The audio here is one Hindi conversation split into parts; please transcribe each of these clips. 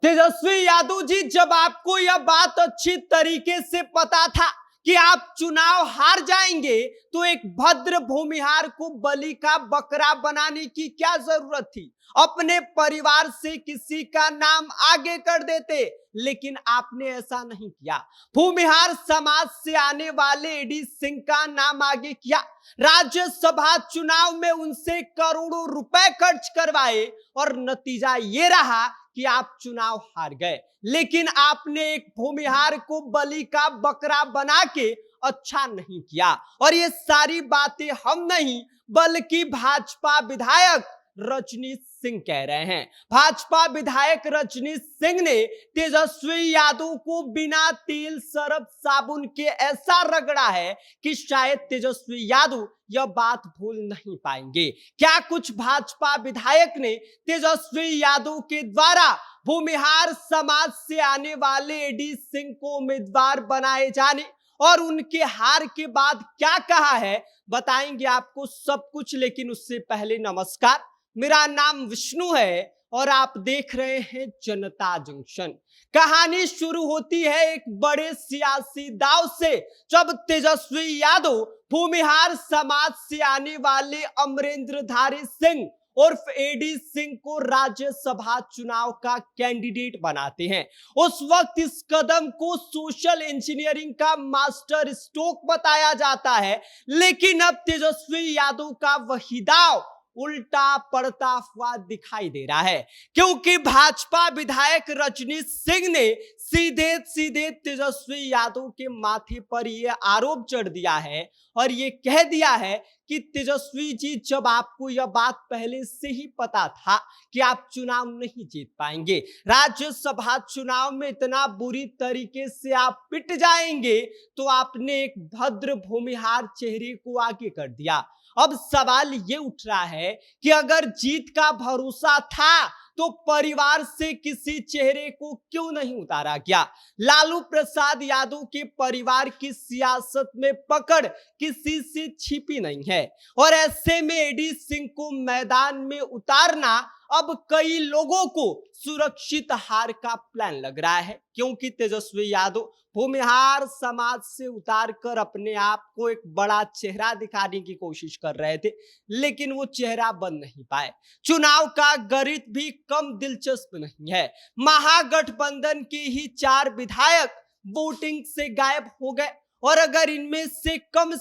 तेजस्वी यादव जी, जब आपको यह बात अच्छी तरीके से पता था कि आप चुनाव हार जाएंगे, तो एक भद्र भूमिहार को बलि का बकरा बनाने की क्या जरूरत थी? अपने परिवार से किसी का नाम आगे कर देते, लेकिन आपने ऐसा नहीं किया। भूमिहार समाज से आने वाले एडी सिंह का नाम आगे किया। राज्यसभा चुनाव में उनसे करोड़ों रुपए खर्च करवाए और नतीजा ये रहा कि आप चुनाव हार गए। लेकिन आपने एक भूमिहार को बलि का बकरा बना के अच्छा नहीं किया। और ये सारी बातें हम नहीं, बल्कि भाजपा विधायक रजनीश सिंह कह रहे हैं। भाजपा विधायक रजनीश सिंह ने तेजस्वी यादव को बिना तेल सरफ साबुन के ऐसा रगड़ा है कि शायद तेजस्वी यादव यह बात भूल नहीं पाएंगे। क्या कुछ भाजपा विधायक ने तेजस्वी यादव के द्वारा भूमिहार समाज से आने वाले एडी सिंह को उम्मीदवार बनाए जाने और उनके हार के बाद क्या कहा है, बताएंगे आपको सब कुछ। लेकिन उससे पहले नमस्कार, मेरा नाम विष्णु है और आप देख रहे हैं जनता जंक्शन। कहानी शुरू होती है एक बड़े सियासी दांव से, जब तेजस्वी यादव भूमिहार समाज से आने वाले अमरेंद्रधारी सिंह उर्फ एडी सिंह को राज्यसभा चुनाव का कैंडिडेट बनाते हैं। उस वक्त इस कदम को सोशल इंजीनियरिंग का मास्टर स्ट्रोक बताया जाता है, लेकिन अब तेजस्वी यादव का वही दांव उल्टा पड़ता हुआ दिखाई दे रहा है, क्योंकि भाजपा विधायक रजनीश सिंह ने सीधे सीधे तेजस्वी यादव के माथे पर यह आरोप चढ़ दिया है और ये कह दिया है कि तेजस्वी जी, जब आपको यह बात पहले से ही पता था कि आप चुनाव नहीं जीत पाएंगे, राज्यसभा चुनाव में इतना बुरी तरीके से आप पिट जाएंगे, तो आपने एक भद्र भूमिहार चेहरे को आगे कर दिया। अब सवाल ये उठ रहा है कि अगर जीत का भरोसा था तो परिवार से किसी चेहरे को क्यों नहीं उतारा गया? लालू प्रसाद यादव के परिवार की सियासत में पकड़ किसी से छिपी नहीं है और ऐसे में एडी सिंह को मैदान में उतारना अब कई लोगों को सुरक्षित हार का प्लान लग रहा है, क्योंकि तेजस्वी यादव भूमिहार समाज से उतारकर अपने आप को एक बड़ा चेहरा दिखाने की कोशिश कर रहे थे, लेकिन वो चेहरा बन नहीं पाए। चुनाव का गणित भी कम दिलचस्प नहीं है। महागठबंधन के ही 4 विधायक वोटिंग से गायब हो गए और अगर इनमें से कम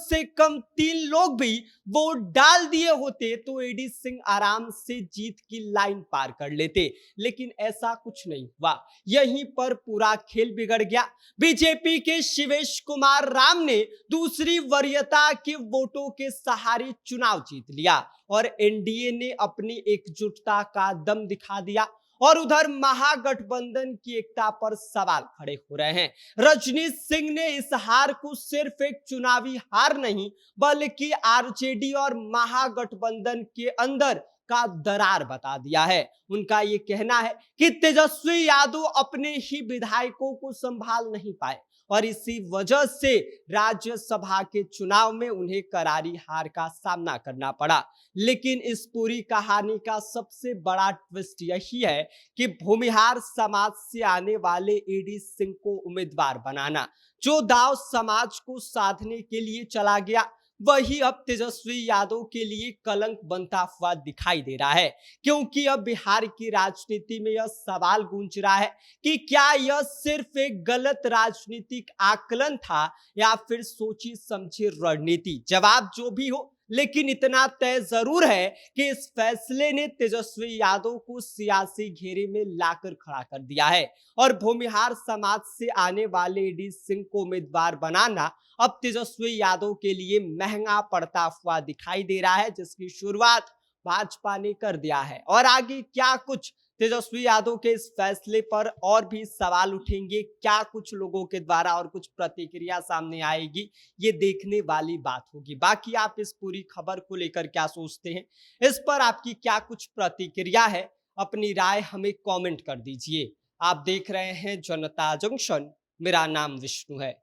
3 लोग भी वोट डाल दिए होते तो एडी सिंह आराम से जीत की लाइन पार कर लेते, लेकिन ऐसा कुछ नहीं हुआ। यहीं पर पूरा खेल बिगड़ गया। बीजेपी के शिवेश कुमार राम ने दूसरी वरीयता के वोटों के सहारे चुनाव जीत लिया और एनडीए ने अपनी एकजुटता का दम दिखा दिया और उधर महागठबंधन की एकता पर सवाल खड़े हो रहे हैं। रजनीश सिंह ने इस हार को सिर्फ एक चुनावी हार नहीं, बल्कि आरजेडी और महागठबंधन के अंदर का दरार बता दिया है। उनका यह कहना है कि तेजस्वी यादव अपने ही विधायकों को संभाल नहीं पाए और इसी वजह से राज्यसभा के चुनाव में उन्हें करारी हार का सामना करना पड़ा। लेकिन इस पूरी कहानी का सबसे बड़ा ट्विस्ट यही है कि भूमिहार समाज से आने वाले एडी सिंह को उम्मीदवार बनाना, जो दांव समाज को साधने के लिए चला गया, वही अब तेजस्वी यादव के लिए कलंक बनता हुआ दिखाई दे रहा है, क्योंकि अब बिहार की राजनीति में यह सवाल गूंज रहा है कि क्या यह सिर्फ एक गलत राजनीतिक आकलन था या फिर सोची समझी रणनीति। जवाब जो भी हो, लेकिन इतना तय जरूर है कि इस फैसले ने तेजस्वी यादव को सियासी घेरे में लाकर खड़ा कर दिया है और भूमिहार समाज से आने वाले एडी सिंह को उम्मीदवार बनाना अब तेजस्वी यादव के लिए महंगा पड़ता हुआ दिखाई दे रहा है, जिसकी शुरुआत भाजपा ने कर दिया है। और आगे क्या कुछ तेजस्वी यादव के इस फैसले पर और भी सवाल उठेंगे, क्या कुछ लोगों के द्वारा और कुछ प्रतिक्रिया सामने आएगी, ये देखने वाली बात होगी। बाकी आप इस पूरी खबर को लेकर क्या सोचते हैं, इस पर आपकी क्या कुछ प्रतिक्रिया है, अपनी राय हमें कमेंट कर दीजिए। आप देख रहे हैं जनता जंक्शन, मेरा नाम विष्णु है।